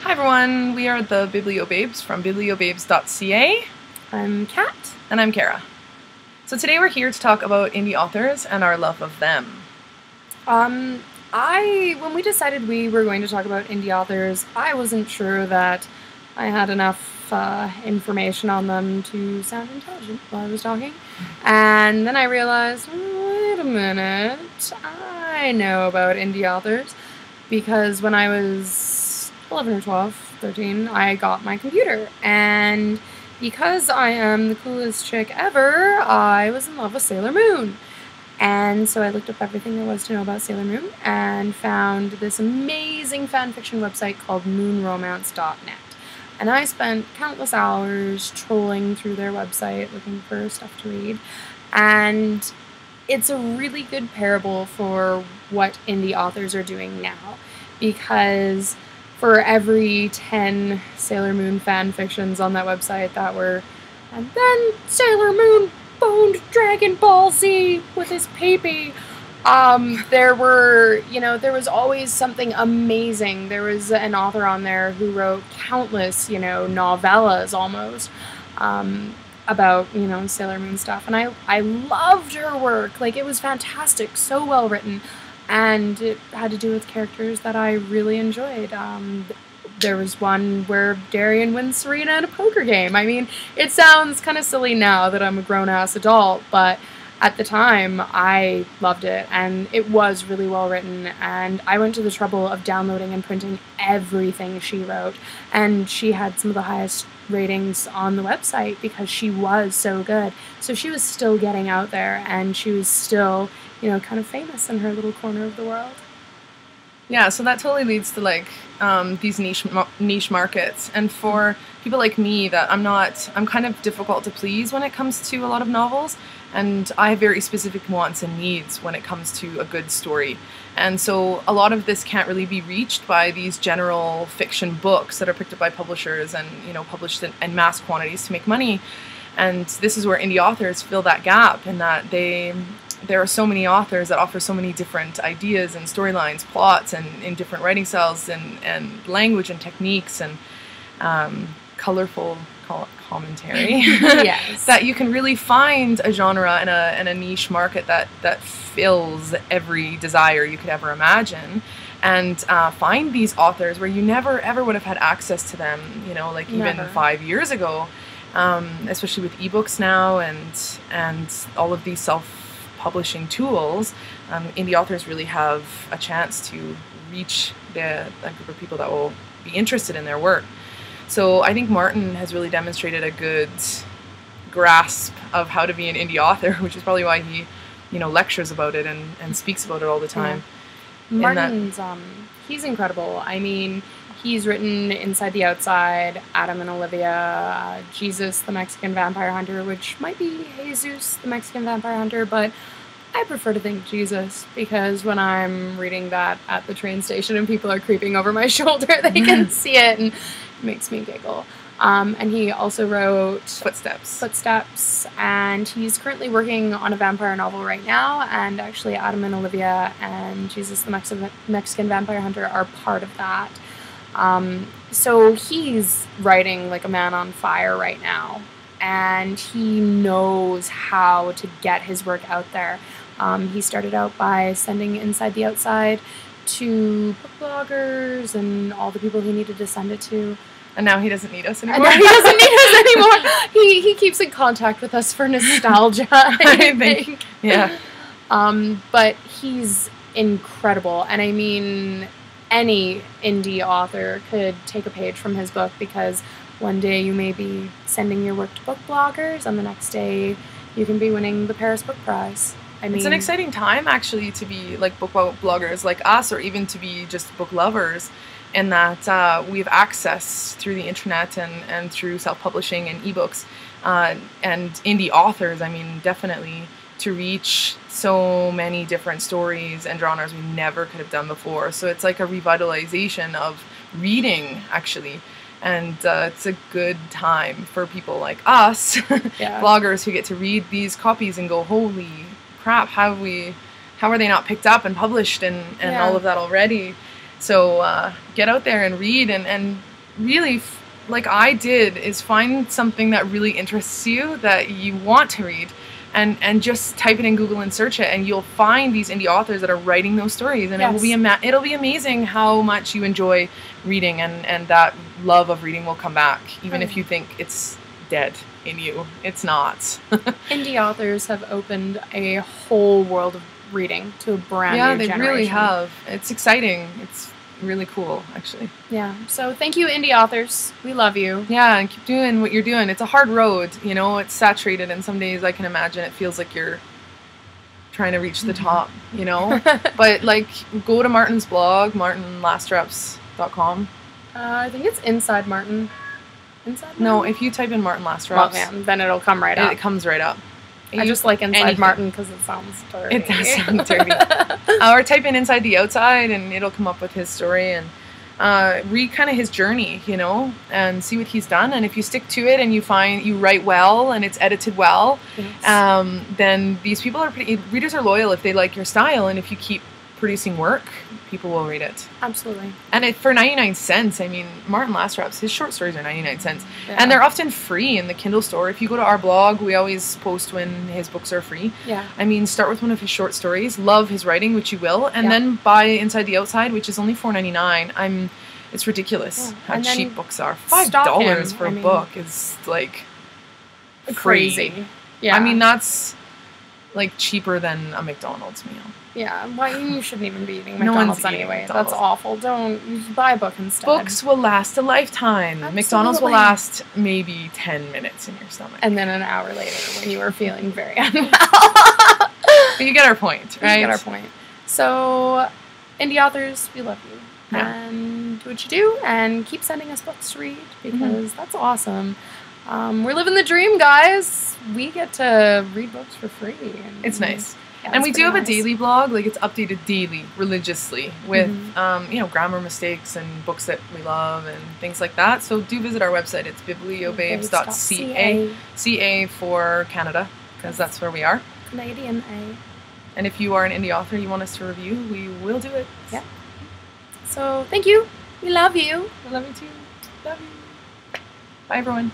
Hi everyone, we are the BiblioBabes from BiblioBabes.ca. I'm Kat. And I'm Kara. So today we're here to talk about indie authors and our love of them. When we decided we were going to talk about indie authors, I wasn't sure that I had enough information on them to sound intelligent while I was talking. And then I realized, wait a minute, I know about indie authors because when I was 11 or 12, 13, I got my computer. And because I am the coolest chick ever, I was in love with Sailor Moon. And so I looked up everything there was to know about Sailor Moon and found this amazing fanfiction website called moonromance.net. And I spent countless hours trolling through their website looking for stuff to read. And it's a really good parable for what indie authors are doing now. Because for every 10 Sailor Moon fanfictions on that website that were, and then Sailor Moon boned Dragon Ball Z with his peepee. There was always something amazing. There was an author on there who wrote countless, novellas almost, about, Sailor Moon stuff. And I loved her work. Like, it was fantastic, so well written. And it had to do with characters that I really enjoyed. There was one where Darian wins Serena in a poker game. I mean, it sounds kind of silly now that I'm a grown-ass adult, but at the time, I loved it, and it was really well written, and I went to the trouble of downloading and printing everything she wrote, and she had some of the highest ratings on the website because she was so good. So she was still getting out there, and she was still, kind of famous in her little corner of the world. Yeah, so that totally leads to these niche markets, and for people like me that I'm kind of difficult to please when it comes to a lot of novels, and I have very specific wants and needs when it comes to a good story. And so a lot of this can't really be reached by these general fiction books that are picked up by publishers and published in mass quantities to make money. And this is where indie authors fill that gap, in that there are so many authors that offer so many different ideas and storylines, plots, and in different writing styles and language and techniques and colorful commentary. Yes. That you can really find a genre and a niche market that fills every desire you could ever imagine, and find these authors where you never ever would have had access to them, even Never. 5 years ago, especially with ebooks now and all of these self-publishing tools. Indie authors really have a chance to reach a group of people that will be interested in their work. So I think Martin has really demonstrated a good grasp of how to be an indie author, which is probably why he, lectures about it and speaks about it all the time. Yeah. Martin's, he's incredible. I mean, he's written Inside the Outside, Adam and Olivia, Jesus the Mexican Vampire Hunter, which might be Jesus the Mexican Vampire Hunter, but I prefer to think Jesus, because when I'm reading that at the train station and people are creeping over my shoulder, they can see it, and it makes me giggle. And he also wrote Footsteps, and he's currently working on a vampire novel right now, and actually Adam and Olivia and Jesus the Mexican Vampire Hunter are part of that. So he's writing like a man on fire right now, and he knows how to get his work out there. He started out by sending Inside the Outside to book bloggers and all the people he needed to send it to. And now he doesn't need us anymore. And now he doesn't need us anymore. He keeps in contact with us for nostalgia, I think. Yeah. But he's incredible. And I mean, any indie author could take a page from his book, because one day you may be sending your work to book bloggers, and the next day you can be winning the Paris Book Prize. I mean, it's an exciting time, actually, to be like book bloggers like us, or even to be just book lovers, in that we have access through the internet and through self-publishing and ebooks, and indie authors, I mean, definitely, to reach so many different stories and genres we never could have done before. So it's like a revitalization of reading, actually. And it's a good time for people like us, Yeah. bloggers, who get to read these copies and go, holy crap, how are they not picked up and published and Yeah. all of that already? So get out there and read and really, like I did, is find something that really interests you, that you want to read, and just type it in Google and search it, and you'll find these indie authors that are writing those stories, and it'll be amazing how much you enjoy reading, and that love of reading will come back, even if you think it's dead in you. It's not. Indie authors have opened a whole world of reading to a brand new generation. Yeah, they really have. It's exciting. It's really cool, actually. Yeah. So thank you, indie authors. We love you. Yeah, and keep doing what you're doing. It's a hard road, you know. It's saturated, and some days I can imagine it feels like you're trying to reach the top, you know. But like, go to Martin's blog, martinlastreps.com. I think it's Inside Martin. Inside Martin? No, if you type in Martin Last Reps, then it'll come right up. It comes right up. I just like Inside Martin because it sounds dirty. It does sound dirty. Or type in Inside the Outside, and it'll come up with his story, and read kind of his journey, you know, and see what he's done. And if you stick to it and you find you write well and it's edited well, yes. Then these people are readers are loyal if they like your style, and if you keep producing work, people will read it. Absolutely. And for 99 cents, I mean, Martin Last Reps, his short stories are 99 cents. Yeah. And they're often free in the Kindle store. If you go to our blog, we always post when his books are free. Yeah. I mean, start with one of his short stories, love his writing, which you will, and then buy Inside the Outside, which is only $4.99. It's ridiculous how cheap books are. $5 for a book is like crazy. Yeah. I mean, that's like cheaper than a McDonald's meal. Yeah, well, you shouldn't even be eating McDonald's anyway. That's awful. Don't buy a book instead. Books will last a lifetime. Absolutely. McDonald's will last maybe 10 minutes in your stomach. And then an hour later when you are feeling very unwell. But you get our point, right? You get our point. So, indie authors, we love you. Yeah. And do what you do, and keep sending us books to read, because that's awesome. We're living the dream, guys. We get to read books for free. And it's nice. Yeah, and we do have a daily blog, like it's updated daily, religiously, with you know, grammar mistakes and books that we love and things like that. So do visit our website. It's bibliobabes.ca, CA for Canada, because that's where we are. Canadian A. And if you are an indie author you want us to review, we will do it. Yeah. So thank you. We love you. We love you too. Love you. Bye, everyone.